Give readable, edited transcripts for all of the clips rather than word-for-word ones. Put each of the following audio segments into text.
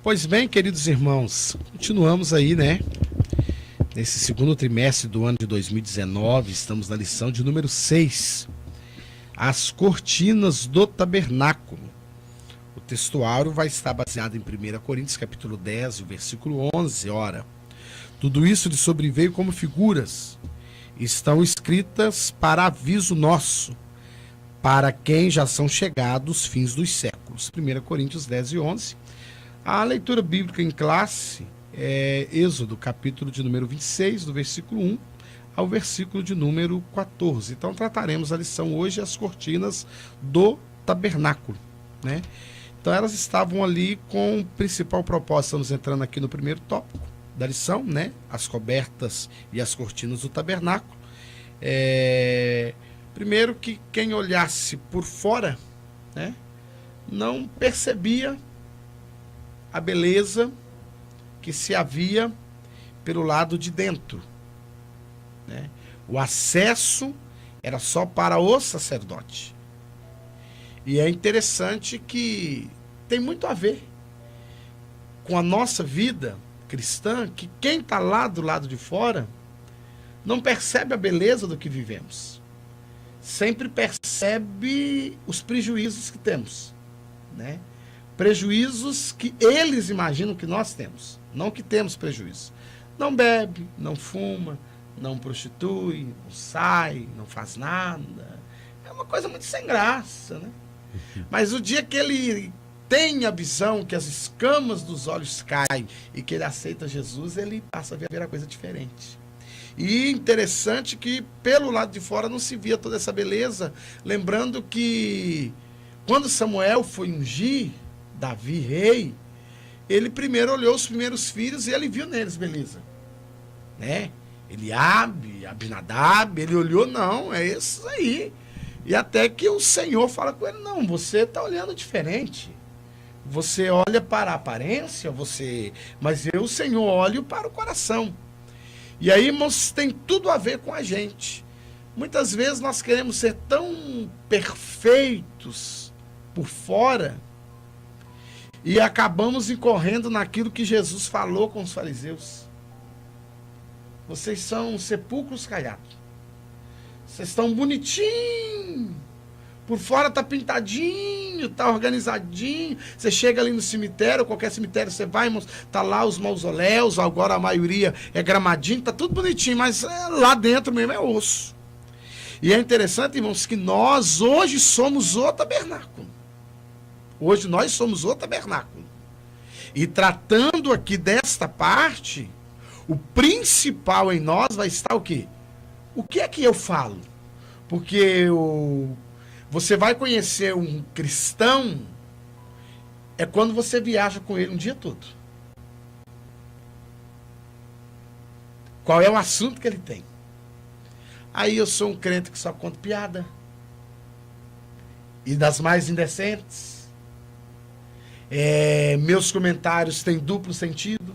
Pois bem, queridos irmãos, continuamos aí, né? Nesse segundo trimestre do ano de 2019, estamos na lição de número 6, as cortinas do tabernáculo. O textuário vai estar baseado em 1 Coríntios, capítulo 10, versículo 11. Ora, tudo isso lhe sobreveio como figuras, estão escritas para aviso nosso, para quem já são chegados os fins dos séculos. 1 Coríntios 10 e 11. A leitura bíblica em classe é Êxodo, capítulo de número 26, do versículo 1 ao versículo de número 14. Então trataremos a lição hoje, as cortinas do tabernáculo, né? Então elas estavam ali com o principal propósito. Estamos entrando aqui no primeiro tópico da lição, né? As cobertas e as cortinas do tabernáculo. Primeiro que quem olhasse por fora, né, não percebia a beleza que se havia pelo lado de dentro, né? O acesso era só para o sacerdote. E é interessante que tem muito a ver com a nossa vida cristã, que quem está lá do lado de fora não percebe a beleza do que vivemos. Sempre percebe os prejuízos que temos, né? Prejuízos que eles imaginam que nós temos, não que temos prejuízo. Não bebe, não fuma, não prostitui, não sai, não faz nada. É uma coisa muito sem graça, né? Mas o dia que ele tem a visão, que as escamas dos olhos caem e que ele aceita Jesus, ele passa a ver a coisa diferente. E interessante que pelo lado de fora não se via toda essa beleza, lembrando que quando Samuel foi ungir Davi rei, ele primeiro olhou os primeiros filhos e ele viu neles beleza, né? Eliabe, Abinadab, ele olhou, não, é esses aí. E até que o Senhor fala com ele, não, você está olhando diferente. Você olha para a aparência, mas eu, o Senhor, olho para o coração. E aí, irmãos, tem tudo a ver com a gente. Muitas vezes nós queremos ser tão perfeitos por fora e acabamos incorrendo naquilo que Jesus falou com os fariseus. Vocês são sepulcros caiados. Vocês estão bonitinhos. Por fora tá pintadinho, tá organizadinho. Você chega ali no cemitério, qualquer cemitério você vai, irmãos, tá lá os mausoléus, agora a maioria é gramadinho, tá tudo bonitinho, mas lá dentro mesmo é osso. E é interessante, irmãos, que nós hoje somos o tabernáculo. Hoje nós somos o tabernáculo. E tratando aqui desta parte, o principal em nós vai estar o quê? O que é que eu falo? Porque você vai conhecer um cristão é quando você viaja com ele um dia todo. Qual é o assunto que ele tem? Aí eu sou um crente que só conta piada. E das mais indecentes. Meus comentários têm duplo sentido.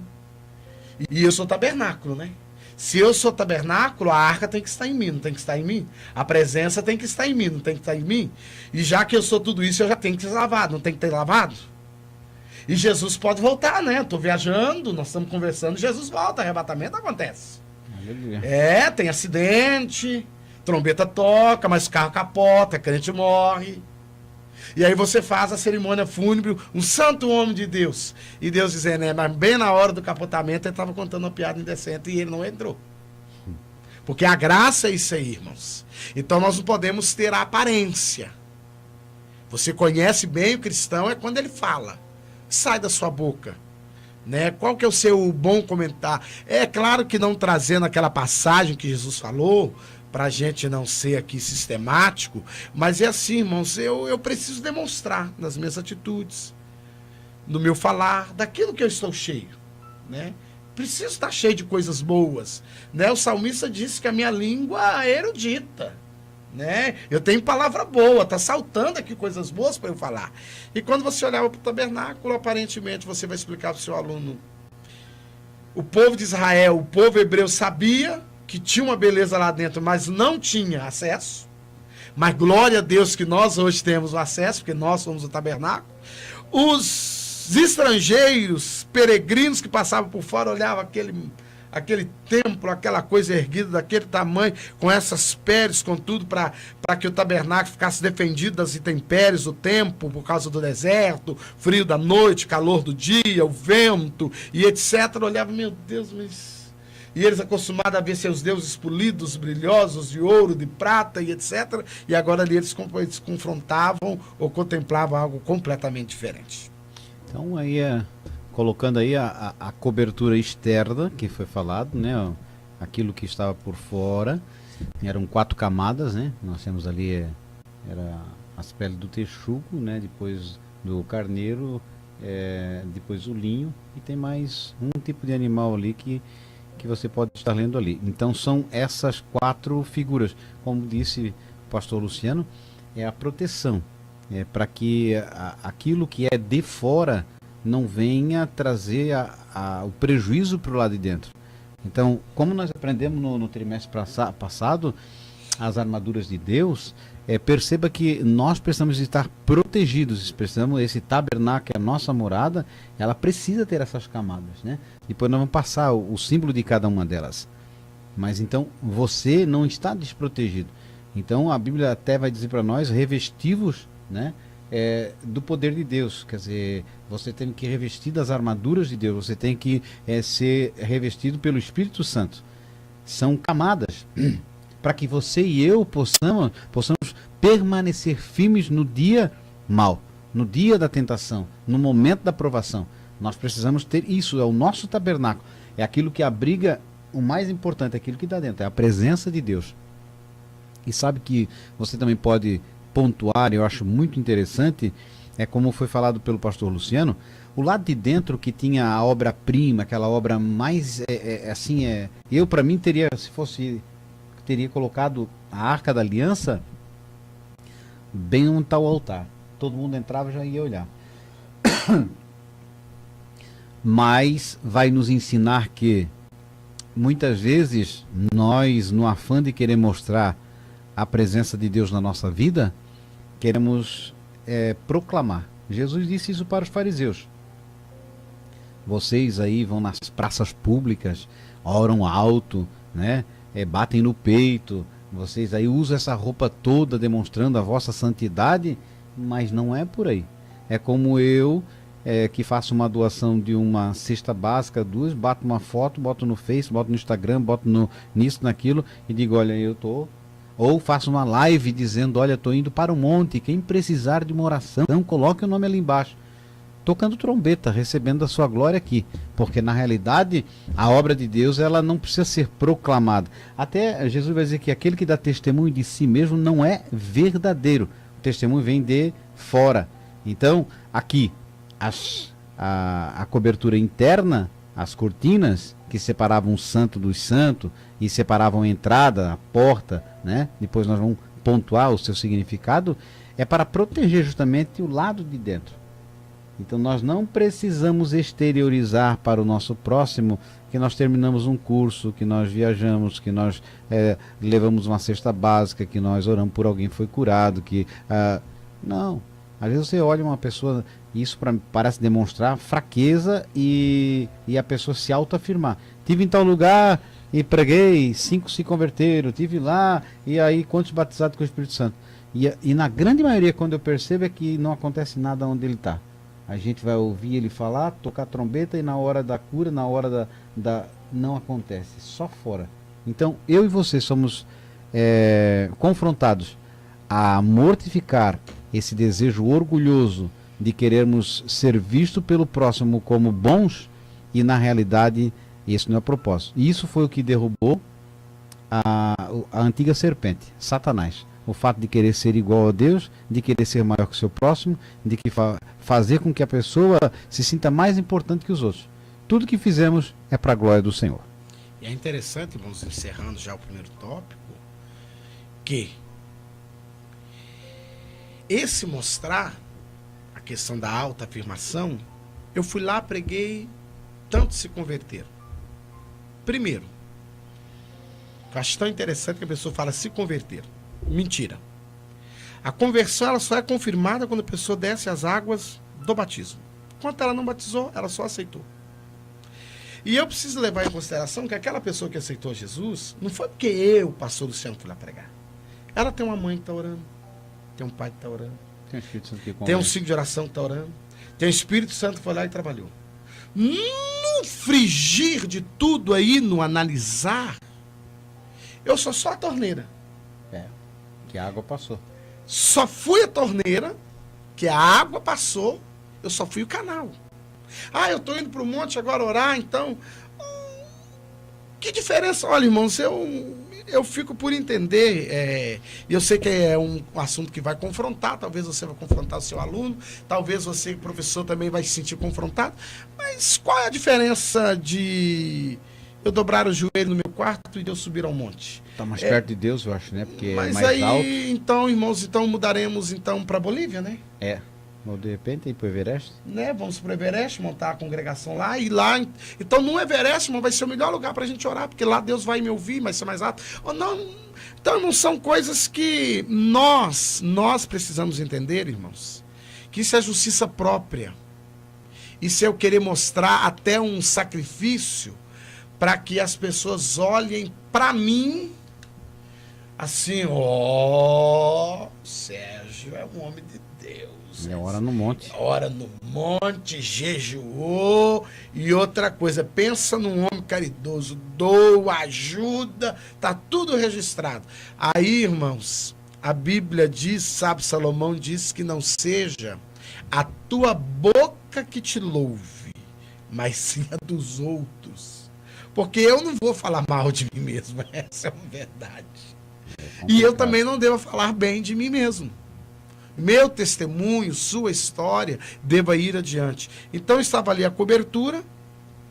E eu sou tabernáculo, né? Se eu sou tabernáculo, a arca tem que estar em mim, não tem que estar em mim? A presença tem que estar em mim, não tem que estar em mim? E já que eu sou tudo isso, eu já tenho que ser lavado, não tem que ter lavado? E Jesus pode voltar, né? Estou viajando, nós estamos conversando, Jesus volta, arrebatamento acontece. Aleluia. Tem acidente, trombeta toca, mas o carro capota, crente morre. E aí você faz a cerimônia fúnebre, um santo homem de Deus. E Deus dizendo, mas bem na hora do capotamento ele estava contando uma piada indecente e ele não entrou. Porque a graça é isso aí, irmãos. Então nós não podemos ter a aparência. Você conhece bem o cristão é quando ele fala. Sai da sua boca. Né? Qual que é o seu bom comentário? É claro que não trazendo aquela passagem que Jesus falou, para a gente não ser aqui sistemático, mas é assim, irmãos, eu preciso demonstrar nas minhas atitudes, no meu falar, daquilo que eu estou cheio, né? Preciso estar cheio de coisas boas, né? O salmista disse que a minha língua é erudita, né? Eu tenho palavra boa, tá saltando aqui coisas boas para eu falar. E quando você olhava para o tabernáculo, aparentemente você vai explicar para o seu aluno, o povo de Israel, o povo hebreu sabia que tinha uma beleza lá dentro, mas não tinha acesso. Mas glória a Deus que nós hoje temos o acesso, porque nós somos o tabernáculo. Os estrangeiros peregrinos que passavam por fora olhavam aquele templo, aquela coisa erguida daquele tamanho, com essas pés, com tudo, para que o tabernáculo ficasse defendido das intempéries do tempo, por causa do deserto, frio da noite, calor do dia, o vento e etc. Olhava, meu Deus, mas... E eles acostumados a ver seus deuses polidos, brilhosos, de ouro, de prata e etc. E agora ali eles confrontavam ou contemplavam algo completamente diferente. Então aí colocando aí a cobertura externa que foi falado, né? Aquilo que estava por fora, eram 4 camadas, né? Nós temos ali era as peles do texugo, né? Depois do carneiro, depois o linho, e tem mais um tipo de animal ali que você pode estar lendo ali. Então são essas 4 figuras, como disse o pastor Luciano, é a proteção, para que aquilo que é de fora não venha trazer o prejuízo para o lado de dentro. Então, como nós aprendemos no trimestre passado, as armaduras de Deus, perceba que nós precisamos estar protegidos, precisamos, esse tabernáculo, a nossa morada, ela precisa ter essas camadas, né? Depois nós vamos passar o símbolo de cada uma delas. Mas então, você não está desprotegido. Então, a Bíblia até vai dizer para nós, revestivos, né? Do poder de Deus, quer dizer, você tem que revestir das armaduras de Deus, você tem que ser revestido pelo Espírito Santo. São camadas para que você e eu possamos permanecer firmes no dia mau, no dia da tentação, no momento da provação. Nós precisamos ter isso, é o nosso tabernáculo, é aquilo que abriga, o mais importante, aquilo que está dentro, é a presença de Deus. E sabe que você também pode pontuar, eu acho muito interessante, como foi falado pelo pastor Luciano, o lado de dentro que tinha a obra-prima, aquela obra mais, eu para mim teria colocado a Arca da Aliança bem onde está o altar. Todo mundo entrava e já ia olhar. Mas vai nos ensinar que muitas vezes nós, no afã de querer mostrar a presença de Deus na nossa vida, queremos proclamar. Jesus disse isso para os fariseus. Vocês aí vão nas praças públicas, oram alto, né? Batem no peito, vocês aí usam essa roupa toda demonstrando a vossa santidade, mas não é por aí. É como eu, que faço uma doação de uma cesta básica, 2, bato uma foto, boto no Face, boto no Instagram, boto nisso, naquilo, e digo, olha, eu tô... Ou faço uma live dizendo, olha, estou indo para o monte, quem precisar de uma oração, coloque o nome ali embaixo. Tocando trombeta, recebendo a sua glória aqui. Porque na realidade, a obra de Deus, ela não precisa ser proclamada. Até Jesus vai dizer que aquele que dá testemunho de si mesmo não é verdadeiro. O testemunho vem de fora. Então, aqui, a cobertura interna, as cortinas que separavam o santo dos santos e separavam a entrada, a porta, né? Depois nós vamos pontuar o seu significado, é para proteger justamente o lado de dentro. Então nós não precisamos exteriorizar para o nosso próximo que nós terminamos um curso, que nós viajamos, que nós levamos uma cesta básica, que nós oramos por alguém que foi curado, não. Às vezes você olha uma pessoa, isso parece demonstrar fraqueza e a pessoa se autoafirmar. Tive em tal lugar e preguei, 5 se converteram, tive lá, e aí quantos batizados com o Espírito Santo? E na grande maioria, quando eu percebo, é que não acontece nada onde ele está. A gente vai ouvir ele falar, tocar trombeta, e na hora da cura, na hora não acontece, só fora. Então, eu e você somos confrontados a mortificar esse desejo orgulhoso de querermos ser visto pelo próximo como bons, e na realidade esse não é o propósito. E isso foi o que derrubou a antiga serpente, Satanás. O fato de querer ser igual a Deus, de querer ser maior que o seu próximo, de que fazer com que a pessoa se sinta mais importante que os outros. Tudo que fizemos é para a glória do Senhor. E é interessante, vamos encerrando já o primeiro tópico, que esse mostrar a questão da autoafirmação, eu fui lá, preguei, tantos se converteram. Primeiro, eu acho tão interessante que a pessoa fala se converter. Mentira. A conversão, ela só é confirmada quando a pessoa desce as águas do batismo. Enquanto ela não batizou, ela só aceitou. E eu preciso levar em consideração que aquela pessoa que aceitou Jesus, não foi porque eu, pastor Luciano, fui lá pregar. Ela tem uma mãe que está orando, tem um pai que está orando, Tem um Espírito Santo que tem um convence. ciclo de oração que está orando, tem o Espírito Santo que foi lá e trabalhou. No frigir de tudo aí, no analisar, eu sou só a torneira. É, que a água passou. Só fui a torneira, que a água passou, eu só fui o canal. Ah, eu estou indo para o monte agora orar, então... que diferença? Olha, irmãos, eu fico por entender, eu sei que é um assunto que vai confrontar, talvez você vai confrontar o seu aluno, talvez você, professor, também vai se sentir confrontado, mas qual é a diferença de eu dobrar o joelho no meu quarto e de eu subir ao monte? Está mais perto de Deus, eu acho, né? Porque Mas é mais aí, alto. então, irmãos, então mudaremos então para Bolívia, né? É. Ou de repente ir para o Everest. Né? Vamos para o Everest, montar a congregação lá, e lá, então no Everest, irmão, vai ser o melhor lugar para a gente orar, porque lá Deus vai me ouvir, vai ser mais alto. Ou não, então não são coisas que nós precisamos entender, irmãos, que isso é justiça própria. Isso é eu querer mostrar até um sacrifício para que as pessoas olhem para mim assim, ó, Sérgio é um homem de Deus. É hora no monte. Ora no monte, jejuou. E outra coisa, pensa num homem caridoso, doa, ajuda, tá tudo registrado. Aí, irmãos, a Bíblia diz, sabe, Salomão diz que não seja a tua boca que te louve, mas sim a dos outros. Porque eu não vou falar mal de mim mesmo, essa é uma verdade. E eu também não devo falar bem de mim mesmo. Meu testemunho, sua história, deva ir adiante. Então estava ali a cobertura,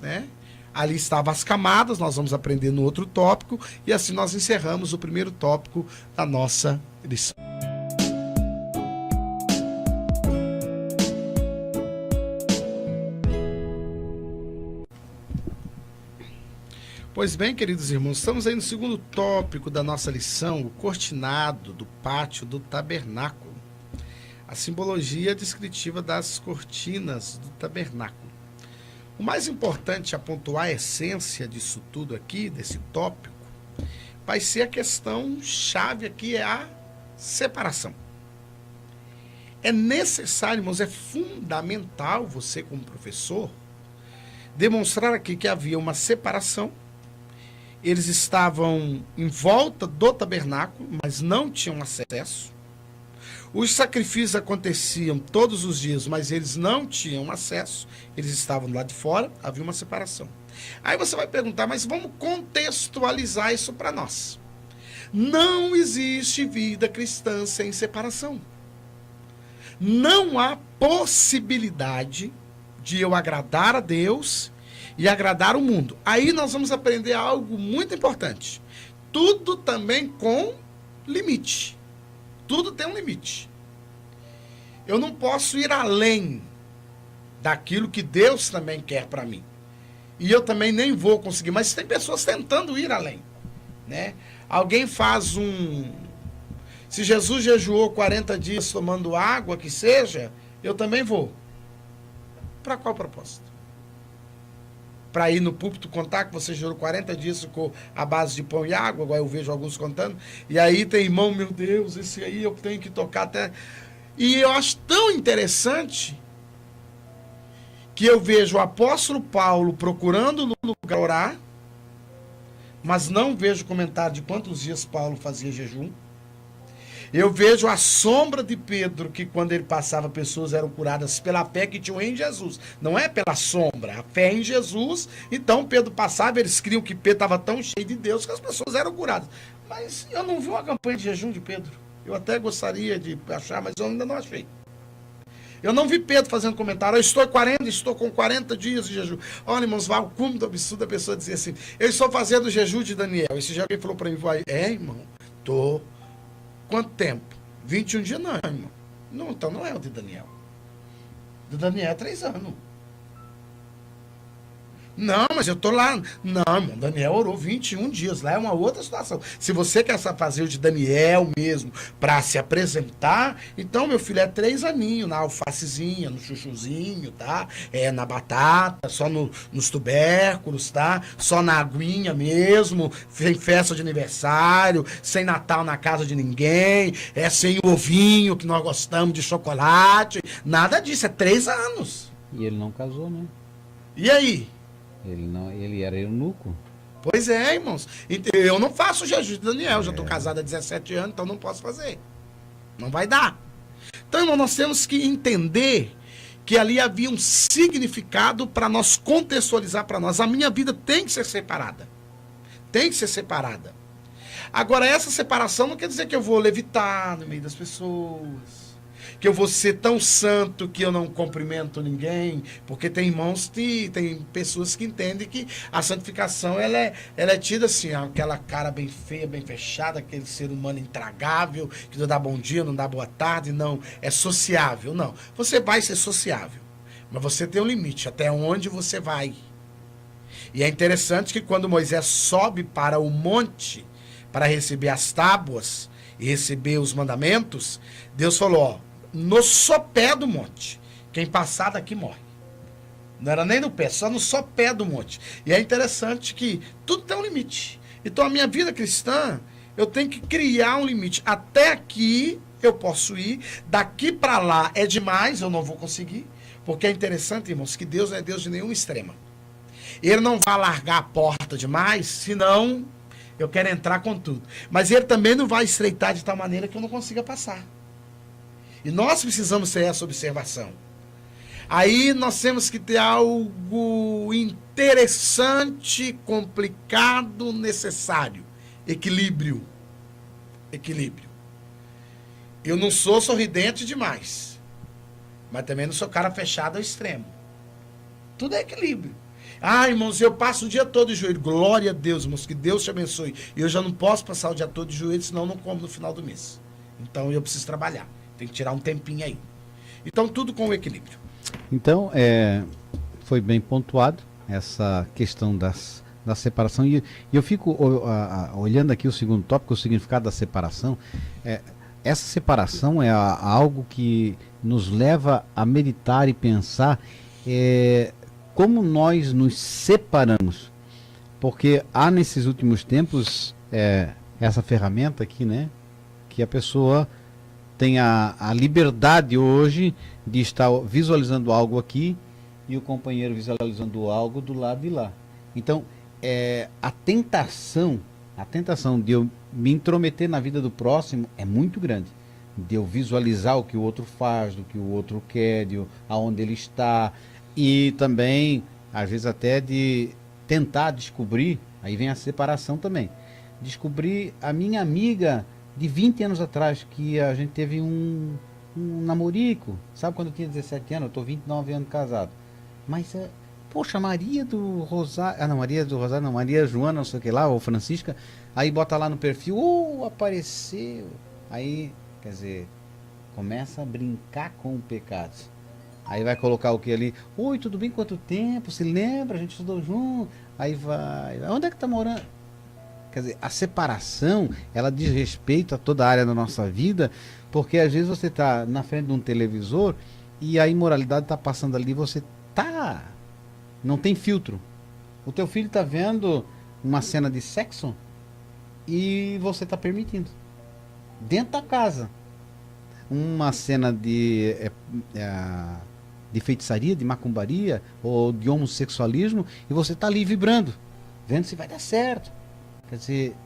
né? Ali estavam as camadas, nós vamos aprender no outro tópico, e assim nós encerramos o primeiro tópico da nossa lição. Pois bem, queridos irmãos, estamos aí no segundo tópico da nossa lição, o cortinado do pátio do tabernáculo. A simbologia descritiva das cortinas do tabernáculo. O mais importante a pontuar a essência disso tudo aqui, desse tópico, vai ser a questão chave aqui, é a separação. É necessário, irmãos, é fundamental você como professor demonstrar aqui que havia uma separação. Eles estavam em volta do tabernáculo, mas não tinham acesso. Os sacrifícios aconteciam todos os dias, mas eles não tinham acesso. Eles estavam lá de fora, havia uma separação. Aí você vai perguntar, mas vamos contextualizar isso para nós. Não existe vida cristã sem separação. Não há possibilidade de eu agradar a Deus e agradar o mundo. Aí nós vamos aprender algo muito importante. Tudo também com limite. Tudo tem um limite. Eu não posso ir além daquilo que Deus também quer para mim. E eu também nem vou conseguir. Mas tem pessoas tentando ir além, né? Alguém faz se Jesus jejuou 40 dias tomando água, que seja, eu também vou. Para qual propósito? Para ir no púlpito contar que você jejuou 40 dias ficou à base de pão e água, agora eu vejo alguns contando, e aí tem irmão, meu Deus, esse aí eu tenho que tocar até... E eu acho tão interessante que eu vejo o apóstolo Paulo procurando no lugar orar, mas não vejo comentário de quantos dias Paulo fazia jejum. Eu vejo a sombra de Pedro, que quando ele passava, pessoas eram curadas pela fé que tinham em Jesus. Não é pela sombra, a fé em Jesus. Então Pedro passava, eles criam que Pedro estava tão cheio de Deus que as pessoas eram curadas. Mas eu não vi uma campanha de jejum de Pedro. Eu até gostaria de achar, mas eu ainda não achei. Eu não vi Pedro fazendo comentário, estou com 40 dias de jejum. Olha, irmãos, vai ao cume do absurdo a pessoa dizer assim, eu estou fazendo o jejum de Daniel. Esse dia alguém falou para mim, irmão, tô... Quanto tempo? 21 dias não, irmão. Não, então não é o de Daniel. O de Daniel é 3 anos. Não, mas eu tô lá. Não, irmão, Daniel orou 21 dias. Lá é uma outra situação. Se você quer fazer o de Daniel mesmo para se apresentar, então, meu filho, é 3 aninhos na alfacezinha, no chuchuzinho, tá? É na batata, só nos tubérculos, tá? Só na aguinha mesmo, sem festa de aniversário, sem Natal na casa de ninguém, sem o ovinho que nós gostamos de chocolate. Nada disso, é 3 anos. E ele não casou, né? E aí? Ele era eunuco. Pois é, irmãos. Eu não faço jejum de Daniel, já estou casado há 17 anos, então não posso fazer. Não vai dar. Então, irmão, nós temos que entender que ali havia um significado para nós contextualizar para nós. A minha vida tem que ser separada. Tem que ser separada. Agora, essa separação não quer dizer que eu vou levitar no meio das pessoas, que eu vou ser tão santo que eu não cumprimento ninguém, porque tem irmãos, tem pessoas que entendem que a santificação ela é tida assim, aquela cara bem feia, bem fechada, aquele ser humano intragável, que não dá bom dia, não dá boa tarde, não, é sociável. Não, você vai ser sociável, mas você tem um limite, até onde você vai. E é interessante que quando Moisés sobe para o monte, para receber as tábuas e receber os mandamentos, Deus falou, ó, no sopé do monte. Quem passar daqui morre. Não era nem no pé, só no sopé do monte. E é interessante que tudo tem um limite. Então a minha vida cristã, eu tenho que criar um limite. Até aqui eu posso ir, daqui para lá é demais, eu não vou conseguir. Porque é interessante, irmãos, que Deus não é Deus de nenhuma extrema. Ele não vai largar a porta demais, senão eu quero entrar com tudo. Mas ele também não vai estreitar de tal maneira que eu não consiga passar. E nós precisamos ter essa observação. Aí nós temos que ter algo interessante, complicado, necessário. Equilíbrio. Equilíbrio. Eu não sou sorridente demais, mas também não sou cara fechado ao extremo. Tudo é equilíbrio. Ah, irmãos, eu passo o dia todo de joelho. Glória a Deus, irmãos, que Deus te abençoe. Eu já não posso passar o dia todo de joelho, senão eu não como no final do mês. Então eu preciso trabalhar. Tem que tirar um tempinho aí. Então, tudo com o equilíbrio. Então, foi bem pontuado essa questão da separação. E eu fico olhando aqui o segundo tópico, o significado da separação. Essa separação é algo que nos leva a meditar e pensar como nós nos separamos. Porque há nesses últimos tempos essa ferramenta aqui, né? Que a pessoa tem a liberdade hoje de estar visualizando algo aqui e o companheiro visualizando algo do lado de lá. Então, a tentação de eu me intrometer na vida do próximo é muito grande. De eu visualizar o que o outro faz, do que o outro quer, aonde ele está. E também, às vezes até de tentar descobrir, aí vem a separação também. Descobrir a minha amiga de 20 anos atrás, que a gente teve um namorico, sabe, quando eu tinha 17 anos, eu tô 29 anos casado, mas poxa, Maria do Rosário, não, Maria Joana, não sei o que lá, ou Francisca, aí bota lá no perfil, apareceu, aí, quer dizer, começa a brincar com o pecado, aí vai colocar o que ali, oi, tudo bem, quanto tempo, se lembra, a gente estudou junto, aí vai, onde é que tá morando? Quer dizer, a separação, ela diz respeito a toda a área da nossa vida, porque às vezes você está na frente de um televisor e a imoralidade está passando ali, você não tem filtro. O teu filho está vendo uma cena de sexo e você está permitindo. Dentro da casa. Uma cena de feitiçaria, de macumbaria ou de homossexualismo e você está ali vibrando, vendo se vai dar certo. Quer dizer,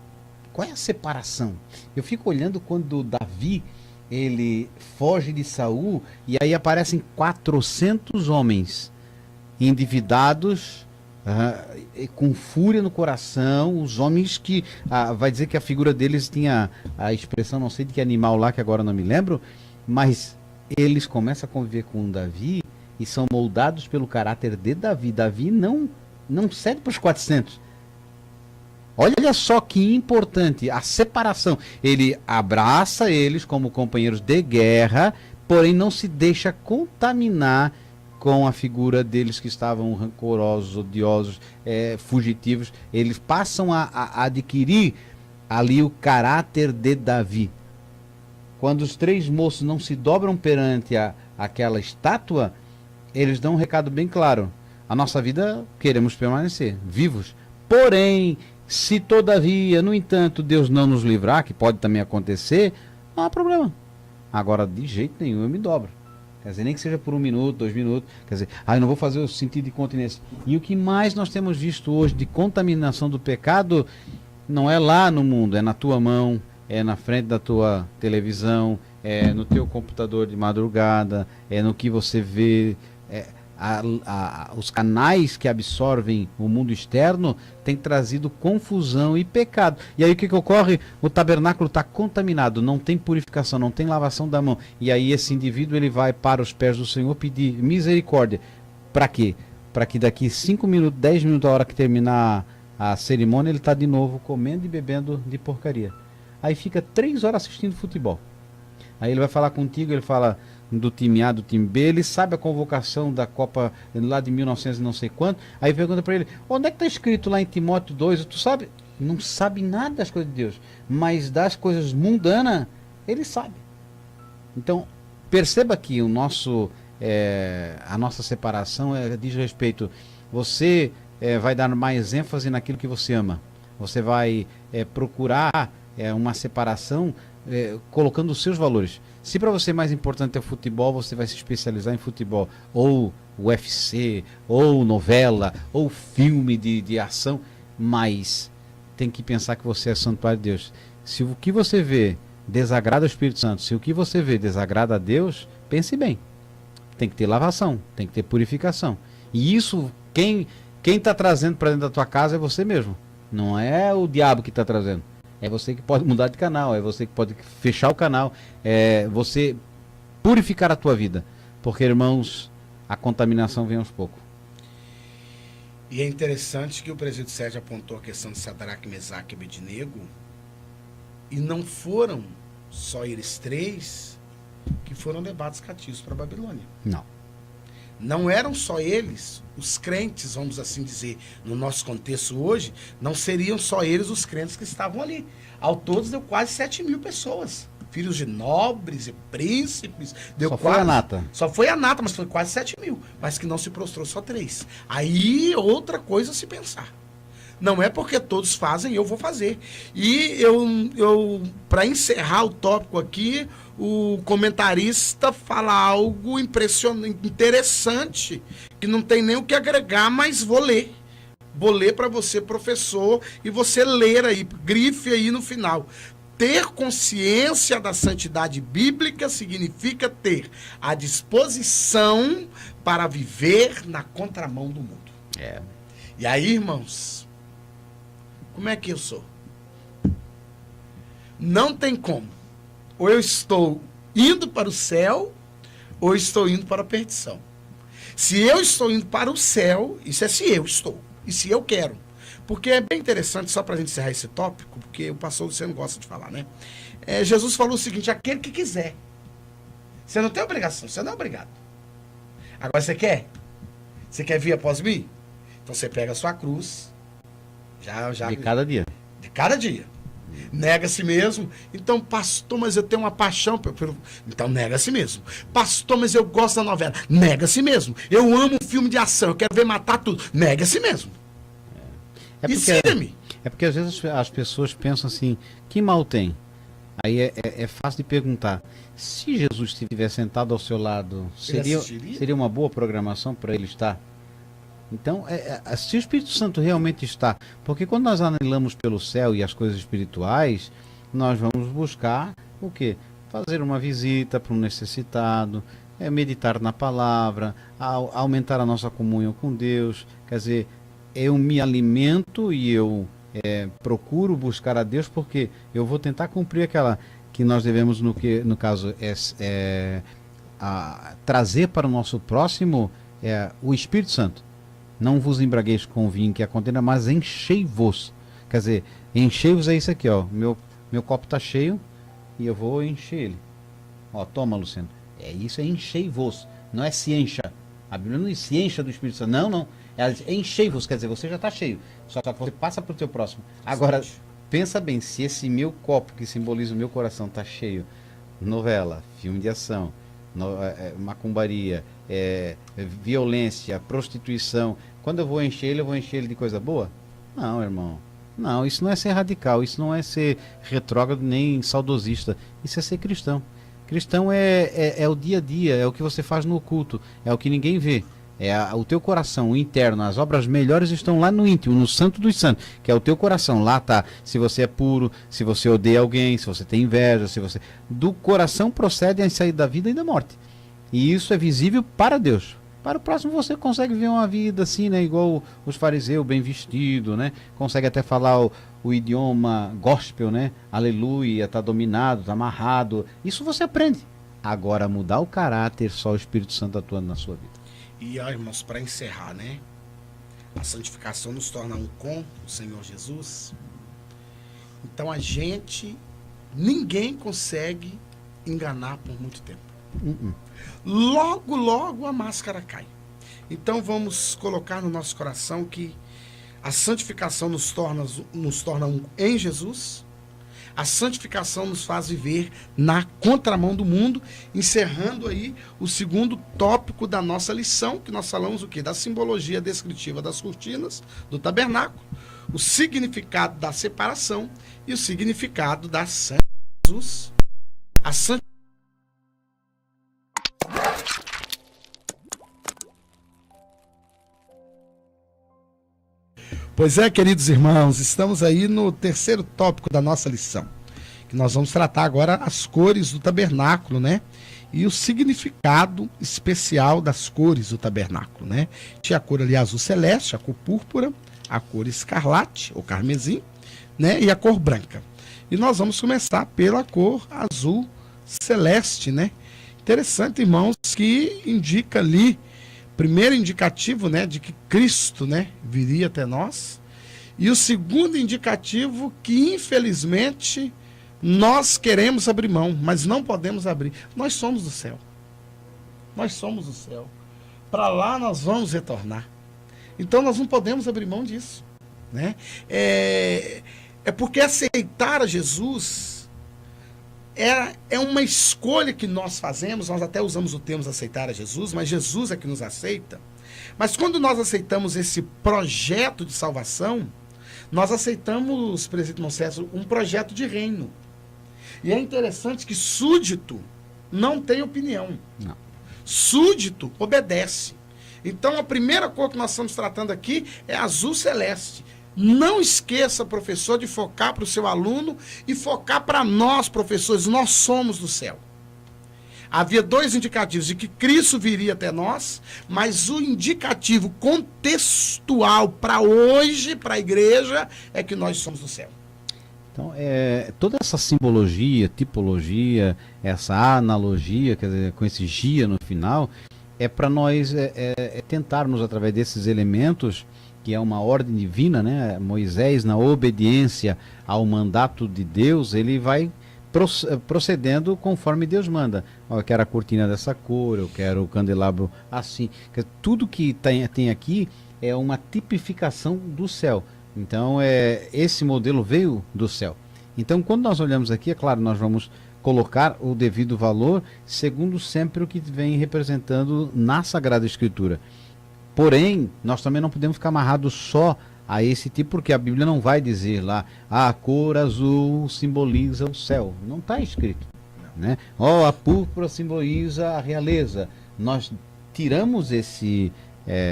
qual é a separação? Eu fico olhando quando Davi, ele foge de Saul e aí aparecem 400 homens endividados, com fúria no coração, os homens que, vai dizer que a figura deles tinha a expressão, não sei de que animal lá, que agora não me lembro, mas eles começam a conviver com Davi e são moldados pelo caráter de Davi. Davi não cede para os 400. Olha só que importante a separação. Ele abraça eles como companheiros de guerra, porém não se deixa contaminar com a figura deles que estavam rancorosos, odiosos, fugitivos. Eles passam a adquirir ali o caráter de Davi. Quando os 3 moços não se dobram perante aquela estátua, eles dão um recado bem claro. A nossa vida queremos permanecer vivos. Porém, se todavia, no entanto, Deus não nos livrar, que pode também acontecer, não há problema. Agora, de jeito nenhum, eu me dobro. Quer dizer, nem que seja por 1 minuto, 2 minutos. Quer dizer, eu não vou fazer o sentido de continência. E o que mais nós temos visto hoje de contaminação do pecado, não é lá no mundo, é na tua mão, é na frente da tua televisão, é no teu computador de madrugada, é no que você vê. Os canais que absorvem o mundo externo têm trazido confusão e pecado. E aí o que ocorre? O tabernáculo está contaminado, não tem purificação, não tem lavação da mão. E aí esse indivíduo ele vai para os pés do Senhor pedir misericórdia. Para quê? Para que daqui 5 minutos, 10 minutos, a hora que terminar a cerimônia, ele está de novo comendo e bebendo de porcaria. Aí fica 3 horas assistindo futebol. Aí ele vai falar contigo, ele fala do time A, do time B, ele sabe a convocação da Copa lá de 1900 e não sei quanto, aí pergunta para ele, onde é que está escrito lá em Timóteo 2, tu sabe? Não sabe nada das coisas de Deus, mas das coisas mundanas, ele sabe. Então, perceba que a nossa separação diz respeito, você vai dar mais ênfase naquilo que você ama, você vai procurar uma separação colocando os seus valores. Se para você mais importante é o futebol, você vai se especializar em futebol, ou UFC, ou novela, ou filme de ação, mas tem que pensar que você é santuário de Deus. Se o que você vê desagrada o Espírito Santo, se o que você vê desagrada a Deus, pense bem. Tem que ter lavação, tem que ter purificação. E isso, quem está trazendo para dentro da tua casa é você mesmo. Não é o diabo que está trazendo. É você que pode mudar de canal, é você que pode fechar o canal, é você purificar a tua vida. Porque, irmãos, a contaminação vem aos poucos. E é interessante que o presídio Sérgio apontou a questão de Sadraque, Mesaque e Abednego, e não foram só eles 3 que foram levados cativos para a Babilônia. Não. Não eram só eles, os crentes, vamos assim dizer, no nosso contexto hoje, não seriam só eles os crentes que estavam ali. Ao todo deu quase 7.000 pessoas. Filhos de nobres e príncipes. Foi a nata. Só foi a nata, mas foi quase 7.000. Mas que não se prostrou só 3. Aí outra coisa a se pensar. Não é porque todos fazem, eu vou fazer. E eu para encerrar o tópico aqui, o comentarista fala algo impressionante, interessante, que não tem nem o que agregar, mas vou ler. Vou ler para você, professor, e você ler aí, grife aí no final. Ter consciência da santidade bíblica significa ter a disposição para viver na contramão do mundo. E aí, irmãos, como é que eu sou? Não tem como. Ou eu estou indo para o céu, ou estou indo para a perdição. Se eu estou indo para o céu, isso é se eu estou. E se eu quero. Porque é bem interessante, só para a gente encerrar esse tópico, porque o pastor Luciano gosta de falar, né? Jesus falou o seguinte, aquele que quiser. Você não tem obrigação, você não é obrigado. Agora você quer? Você quer vir após mim? Então você pega a sua cruz. De cada dia. De cada dia. Nega a si mesmo. Então, pastor, mas eu tenho uma paixão Então, nega a si mesmo. Pastor, mas eu gosto da novela. Nega a si mesmo. Eu amo um filme de ação, eu quero ver matar tudo. Nega a si mesmo. E siga-me. É porque às vezes as pessoas pensam assim, que mal tem? Aí é fácil de perguntar. Se Jesus estiver sentado ao seu lado, seria uma boa programação para ele estar? Então, se o Espírito Santo realmente está, porque quando nós anelamos pelo céu e as coisas espirituais, nós vamos buscar o quê? Fazer uma visita para um necessitado, meditar na palavra, aumentar a nossa comunhão com Deus. Quer dizer, eu me alimento e eu procuro buscar a Deus, porque eu vou tentar cumprir aquela que nós devemos, no caso, trazer para o nosso próximo o Espírito Santo. Não vos embragueis com o vinho que a condena, mas enchei-vos. Quer dizer, enchei-vos é isso aqui, ó. Meu copo está cheio e eu vou encher ele. Ó, toma, Luciano. Isso é enchei-vos. Não é se encha. A Bíblia não diz se encha do Espírito Santo. Não, não. Ela diz enchei-vos, quer dizer, você já está cheio. Só que você passa para o teu próximo. Agora, pensa bem, se esse meu copo que simboliza o meu coração está cheio, novela, filme de ação, macumbaria, violência, prostituição, quando eu vou encher ele de coisa boa? Não, irmão. Não, isso não é ser radical, isso não é ser retrógrado nem saudosista. Isso é ser cristão. Cristão é o dia a dia, é o que você faz no oculto, é o que ninguém vê. O teu coração, o interno, as obras melhores estão lá no íntimo, no santo dos santos, que é o teu coração. Lá tá, se você é puro, se você odeia alguém, se você tem inveja, se você... Do coração procedem a sair da vida e da morte. E isso é visível para Deus. Para o próximo você consegue ver uma vida assim, né? Igual os fariseus, bem vestido, né? Consegue até falar o idioma gospel, né? Aleluia, tá dominado, tá amarrado. Isso você aprende. Agora, mudar o caráter, só o Espírito Santo atuando na sua vida. E, irmãos, para encerrar, né? A santificação nos torna um com o Senhor Jesus. Então ninguém consegue enganar por muito tempo. Logo, logo a máscara cai. Então vamos colocar no nosso coração que a santificação nos torna um em Jesus. A santificação nos faz viver na contramão do mundo, encerrando aí o segundo tópico da nossa lição, que nós falamos o quê? Da simbologia descritiva das cortinas, do tabernáculo, o significado da separação e o significado da santificação de Jesus. A santificação. Pois é, queridos irmãos, estamos aí no terceiro tópico da nossa lição, que nós vamos tratar agora as cores do tabernáculo, né? E o significado especial das cores do tabernáculo, né? Tinha a cor ali azul celeste, a cor púrpura, a cor escarlate ou carmesim, né? E a cor branca. E nós vamos começar pela cor azul celeste, né? Interessante, irmãos, que indica ali primeiro indicativo, né, de que Cristo, né, viria até nós. E o segundo indicativo que, infelizmente, nós queremos abrir mão, mas não podemos abrir. Nós somos do céu. Nós somos do céu. Para lá nós vamos retornar. Então nós não podemos abrir mão disso, né? É porque aceitar a Jesus é uma escolha que nós fazemos. Nós até usamos o termo aceitar a Jesus, mas Jesus é que nos aceita. Mas quando nós aceitamos esse projeto de salvação, nós aceitamos, presbítero Monsesso, um projeto de reino. E é interessante que súdito não tem opinião. Não. Súdito obedece. Então a primeira cor que nós estamos tratando aqui é azul celeste. Não esqueça, professor, de focar para o seu aluno e focar para nós, professores. Nós somos do céu. Havia dois indicativos de que Cristo viria até nós, mas o indicativo contextual para hoje, para a igreja, é que nós somos do céu. Então, toda essa simbologia, tipologia, essa analogia, quer dizer, com esse gia no final, é para nós tentarmos, através desses elementos, que é uma ordem divina, né? Moisés, na obediência ao mandato de Deus, ele vai procedendo conforme Deus manda. Eu quero a cortina dessa cor, eu quero o candelabro assim. Tudo que tem aqui é uma tipificação do céu. Então, esse modelo veio do céu. Então, quando nós olhamos aqui, é claro, nós vamos colocar o devido valor segundo sempre o que vem representando na Sagrada Escritura. Porém, nós também não podemos ficar amarrados só a esse tipo, porque a Bíblia não vai dizer lá, a cor azul simboliza o céu. Não está escrito. Né? A púrpura simboliza a realeza. Nós tiramos esse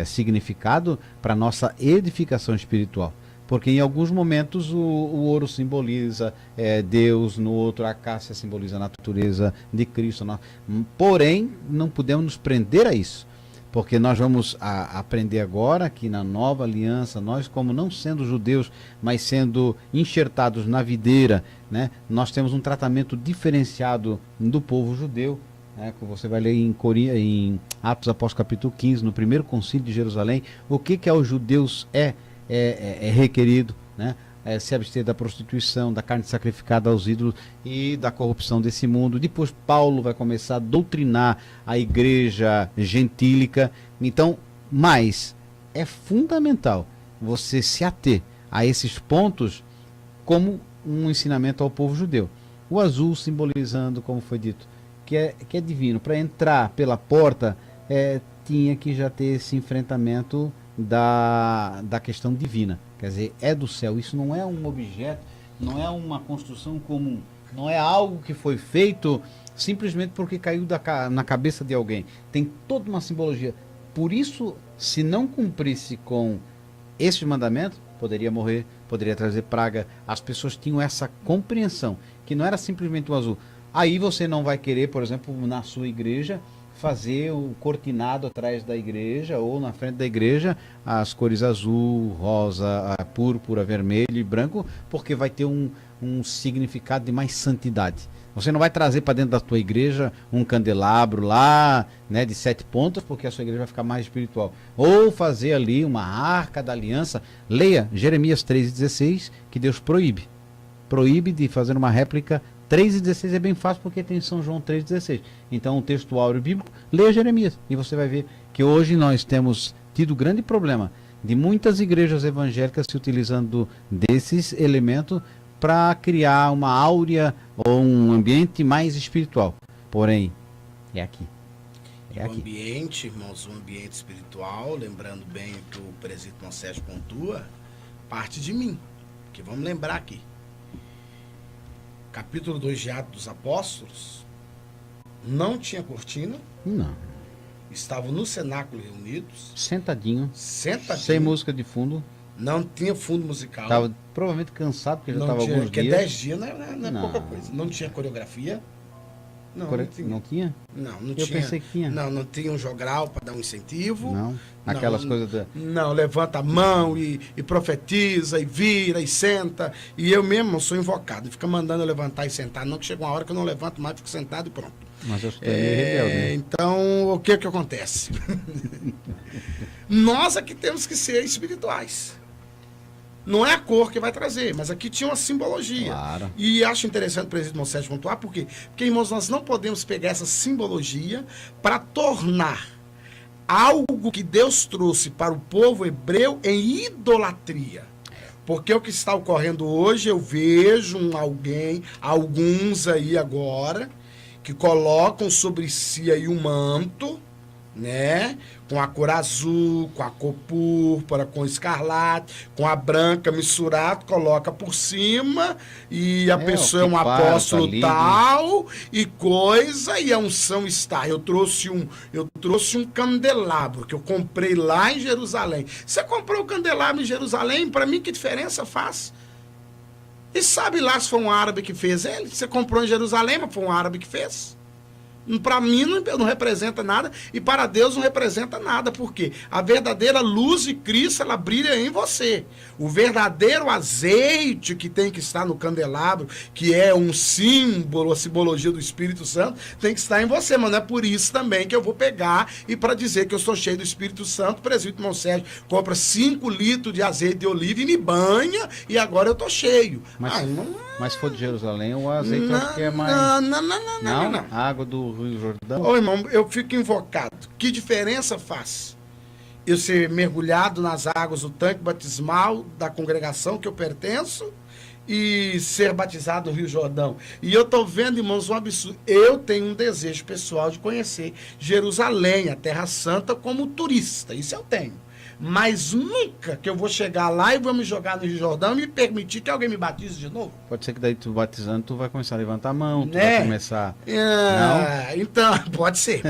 significado para a nossa edificação espiritual. Porque em alguns momentos o ouro simboliza Deus, no outro a cássia simboliza a natureza de Cristo. Porém, não podemos nos prender a isso. Porque nós vamos aprender agora que na nova aliança, nós como não sendo judeus, mas sendo enxertados na videira, né, nós temos um tratamento diferenciado do povo judeu. Né, que você vai ler em Atos Apóstolos capítulo 15, no primeiro concílio de Jerusalém, o que aos judeus é requerido, né? Se abster da prostituição, da carne sacrificada aos ídolos e da corrupção desse mundo. Depois Paulo vai começar a doutrinar a igreja gentílica, Então, mas é fundamental você se ater a esses pontos como um ensinamento ao povo judeu. O azul simbolizando, como foi dito, que é divino. Para entrar pela porta, tinha que já ter esse enfrentamento da questão divina. Quer dizer, é do céu. Isso não é um objeto, não é uma construção comum. Não é algo que foi feito simplesmente porque caiu na cabeça de alguém. Tem toda uma simbologia. Por isso, se não cumprisse com esses mandamentos, poderia morrer, poderia trazer praga. As pessoas tinham essa compreensão, que não era simplesmente o azul. Aí você não vai querer, por exemplo, na sua igreja, fazer o cortinado atrás da igreja ou na frente da igreja as cores azul, rosa, púrpura, vermelho e branco, porque vai ter um significado de mais santidade. Você não vai trazer para dentro da tua igreja um candelabro lá, né, de 7 pontas, porque a sua igreja vai ficar mais espiritual. Ou fazer ali uma arca da aliança. Leia Jeremias 3,16, que Deus proíbe. Proíbe de fazer uma réplica. 3,16 é bem fácil porque tem São João 3,16. Então, o texto áureo bíblico, leia Jeremias. E você vai ver que hoje nós temos tido grande problema de muitas igrejas evangélicas se utilizando desses elementos para criar uma áurea ou um ambiente mais espiritual. Porém, é aqui. O ambiente, irmãos, o ambiente espiritual, lembrando bem que o presbítero Sérgio pontua, parte de mim. Que vamos lembrar aqui. Capítulo 2 de Atos dos Apóstolos, não tinha cortina. Não. Estavam no cenáculo reunidos. Sentadinho. Sem música de fundo. Não tinha fundo musical. Estava provavelmente cansado, porque já estava alguns dias. Porque 10 dias não é pouca coisa. Não tinha coreografia. Não tinha. Não tinha? Não Eu tinha. pensei que tinha. Não tinha um jogral para dar um incentivo. Não. Aquelas coisas da... Não, levanta a mão e profetiza, e vira, e senta. E eu mesmo sou invocado. Fica mandando eu levantar e sentar. Não, que chega uma hora que eu não levanto mais, fico sentado e pronto. Mas eu estou meio rebelde, né? Então, o que acontece? Nós aqui temos que ser espirituais. Não é a cor que vai trazer, mas aqui tinha uma simbologia. Claro. E acho interessante o presidente Sérgio pontuar, por quê? Porque, irmãos, nós não podemos pegar essa simbologia para tornar algo que Deus trouxe para o povo hebreu em idolatria. Porque o que está ocorrendo hoje, eu vejo alguns aí agora, que colocam sobre si aí um manto, né? Com a cor azul, com a cor púrpura, com escarlate, com a branca misturado, coloca por cima e a pessoa é um apóstolo tal e coisa, e a unção está. Eu trouxe um candelabro que eu comprei lá em Jerusalém. Você comprou o candelabro em Jerusalém? Para mim, que diferença faz? E sabe lá se foi um árabe que fez ele? Você comprou em Jerusalém, mas foi um árabe que fez? Para mim não representa nada e para Deus não representa nada, porque a verdadeira luz de Cristo, ela brilha em você. O verdadeiro azeite que tem que estar no candelabro, que é um símbolo, a simbologia do Espírito Santo, tem que estar em você, mas não é por isso também que eu vou pegar e para dizer que eu estou cheio do Espírito Santo, o presbítero irmão Sérgio compra 5 litros de azeite de oliva e me banha e agora eu estou cheio. Mas se for de Jerusalém, o azeite eu acho que é mais... Não. A água do Rio Jordão. Ô, irmão, eu fico invocado. Que diferença faz eu ser mergulhado nas águas do tanque batismal da congregação que eu pertenço e ser batizado no Rio Jordão? E eu tô vendo, irmãos, um absurdo. Eu tenho um desejo pessoal de conhecer Jerusalém, a Terra Santa, como turista. Isso eu tenho. Mas nunca que eu vou chegar lá e vou me jogar no Rio Jordão e me permitir que alguém me batize de novo. Pode ser que daí tu batizando, tu vai começar a levantar a mão, tu vai começar... Não? Então, pode ser.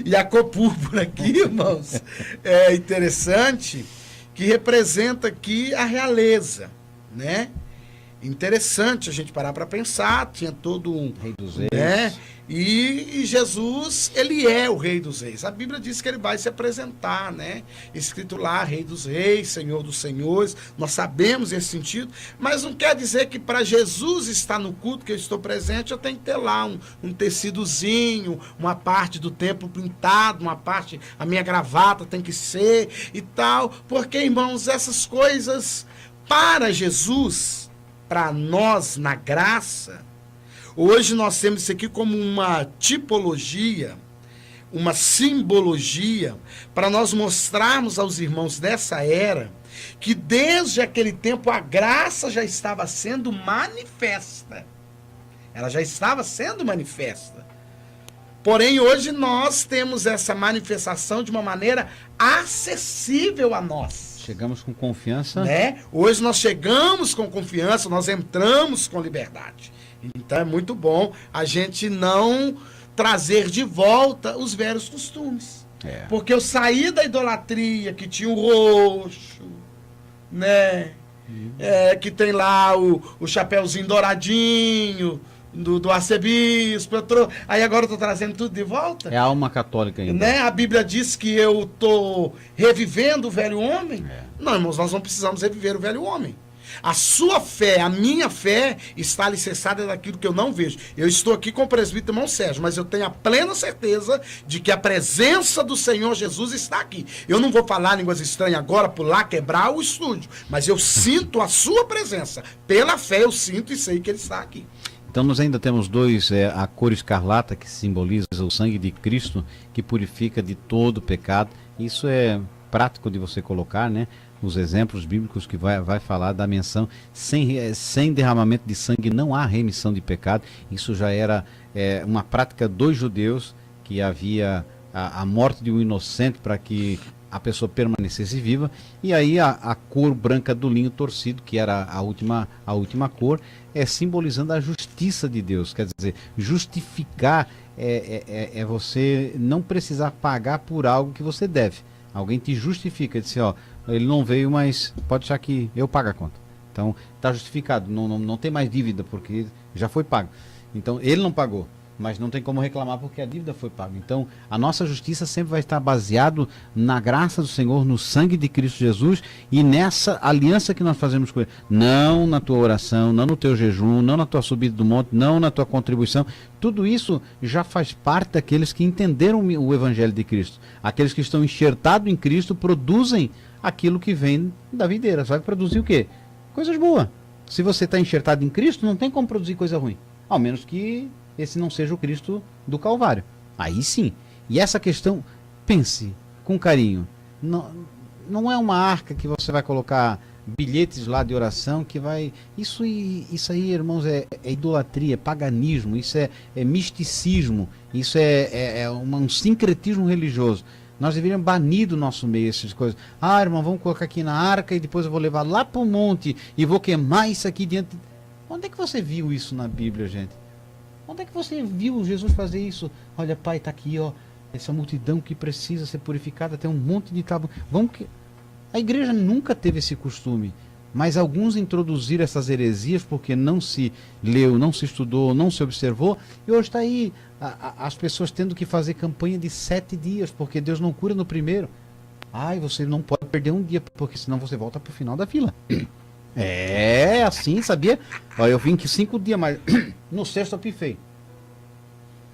E a cor púrpura aqui, irmãos, é interessante, que representa aqui a realeza, né? Interessante a gente parar para pensar, tinha todo um... Rei dos Reis. Né? E Jesus, ele é o Rei dos Reis. A Bíblia diz que ele vai se apresentar, né? Escrito lá, Rei dos Reis, Senhor dos Senhores. Nós sabemos esse sentido, mas não quer dizer que para Jesus estar no culto que eu estou presente, eu tenho que ter lá um tecidozinho, uma parte do templo pintado, uma parte, a minha gravata tem que ser e tal. Porque, irmãos, essas coisas para Jesus, para nós na graça, hoje nós temos isso aqui como uma tipologia, uma simbologia para nós mostrarmos aos irmãos dessa era que desde aquele tempo a graça já estava sendo manifesta. Ela já estava sendo manifesta. Porém, hoje nós temos essa manifestação de uma maneira acessível a nós. Chegamos com confiança. Né? Hoje nós chegamos com confiança, nós entramos com liberdade. Então é muito bom a gente não trazer de volta os velhos costumes. Porque eu saí da idolatria que tinha o roxo, né? Que tem lá o chapéuzinho douradinho do arcebispo. Aí agora eu estou trazendo tudo de volta. É a alma católica ainda. Né? A Bíblia diz que eu estou revivendo o velho homem. Não, irmãos, nós não precisamos reviver o velho homem. A sua fé, a minha fé, está alicerçada naquilo que eu não vejo. Eu estou aqui com o presbítero irmão Sérgio, mas eu tenho a plena certeza de que a presença do Senhor Jesus está aqui. Eu não vou falar línguas estranhas agora, pular, quebrar o estúdio, mas eu sinto a sua presença. Pela fé eu sinto e sei que ele está aqui. Então nós ainda temos dois, a cor escarlata, que simboliza o sangue de Cristo, que purifica de todo pecado. Isso é prático de você colocar, né? Os exemplos bíblicos que vai falar da menção, sem derramamento de sangue não há remissão de pecado. Isso já era uma prática dos judeus, que havia a morte de um inocente para que a pessoa permanecesse viva. E aí a cor branca do linho torcido, que era a última cor, simbolizando a justiça de Deus. Quer dizer, justificar é você não precisar pagar por algo que você deve. Alguém te justifica, diz assim, ó, ele não veio, mas pode achar que eu pago a conta. Então, está justificado, não tem mais dívida, porque já foi pago. Então, ele não pagou, mas não tem como reclamar porque a dívida foi paga. Então, a nossa justiça sempre vai estar baseado na graça do Senhor, no sangue de Cristo Jesus e nessa aliança que nós fazemos com Ele. Não na tua oração, não no teu jejum, não na tua subida do monte, não na tua contribuição. Tudo isso já faz parte daqueles que entenderam o Evangelho de Cristo. Aqueles que estão enxertados em Cristo produzem aquilo que vem da videira. Vai produzir o quê? Coisas boas. Se você está enxertado em Cristo, não tem como produzir coisa ruim. Ao menos que esse não seja o Cristo do Calvário. Aí sim. E essa questão, pense com carinho. Não é uma arca que você vai colocar bilhetes lá de oração que vai... Isso aí, irmãos, é idolatria, é paganismo, isso é misticismo, isso é um sincretismo religioso. Nós deveríamos banir do nosso meio essas coisas. Ah, irmão, vamos colocar aqui na arca e depois eu vou levar lá para o monte e vou queimar isso aqui diante... Onde é que você viu isso na Bíblia, gente? Onde é que você viu Jesus fazer isso? Olha, Pai, está aqui, ó, essa multidão que precisa ser purificada, tem um monte de tabu. A igreja nunca teve esse costume, mas alguns introduziram essas heresias porque não se leu, não se estudou, não se observou, e hoje está aí as pessoas tendo que fazer campanha de 7 dias, porque Deus não cura no primeiro. Ai, você não pode perder um dia, porque senão você volta para o final da fila. É assim, sabia? Olha, eu vim que 5 dias, mas no sexto eu pifei.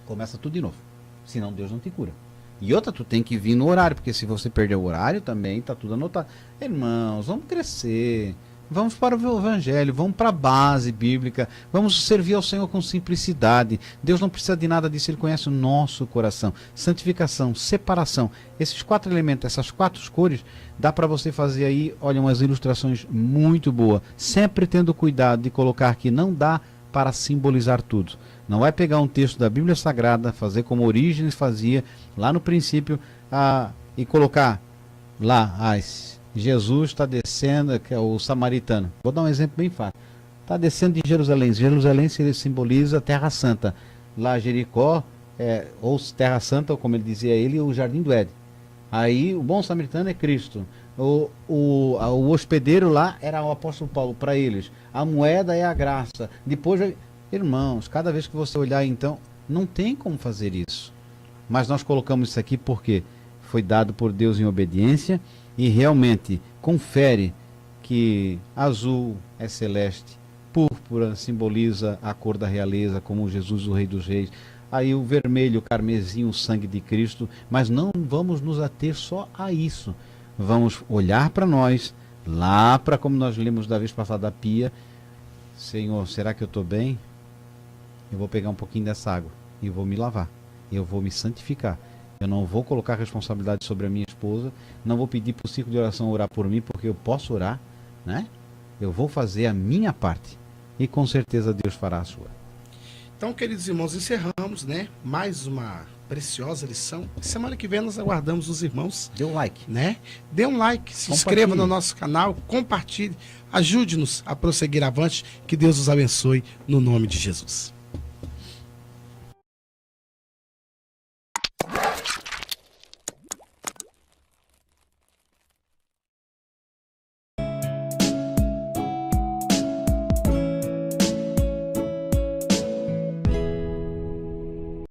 Começa tudo de novo. Senão Deus não te cura. E outra, tu tem que vir no horário, porque se você perder o horário também, tá tudo anotado. Irmãos, vamos crescer. Vamos para o Evangelho, vamos para a base bíblica, vamos servir ao Senhor com simplicidade. Deus não precisa de nada disso, Ele conhece o nosso coração. Santificação, separação, esses 4 elementos, essas 4 cores, dá para você fazer aí, olha, umas ilustrações muito boas. Sempre tendo cuidado de colocar que não dá para simbolizar tudo. Não vai pegar um texto da Bíblia Sagrada, fazer como Orígenes fazia, lá no princípio, e colocar lá, Jesus está descendo, que é o samaritano. Vou dar um exemplo bem fácil. Está descendo de Jerusalém. Jerusalém simboliza a Terra Santa. Lá Jericó, ou Terra Santa, ou como ele dizia ele, o Jardim do Éden. Aí o bom samaritano é Cristo. O hospedeiro lá era o apóstolo Paulo para eles. A moeda é a graça. Depois, irmãos, cada vez que você olhar, então, não tem como fazer isso. Mas nós colocamos isso aqui porque foi dado por Deus em obediência. E realmente confere que azul é celeste, púrpura simboliza a cor da realeza, como Jesus, o Rei dos Reis. Aí o vermelho, o carmesim, o sangue de Cristo. Mas não vamos nos ater só a isso. Vamos olhar para nós, lá para como nós lemos da vez passada a pia. Senhor, será que eu estou bem? Eu vou pegar um pouquinho dessa água e vou me lavar. Eu vou me santificar. Eu não vou colocar responsabilidade sobre a minha esposa, não vou pedir para o ciclo de oração orar por mim, porque eu posso orar, né? Eu vou fazer a minha parte e com certeza Deus fará a sua. Então, queridos irmãos, encerramos, né? Mais uma preciosa lição. Semana que vem nós aguardamos os irmãos. Dê um like. Né? Dê um like, se inscreva no nosso canal, compartilhe, ajude-nos a prosseguir avante. Que Deus os abençoe no nome de Jesus.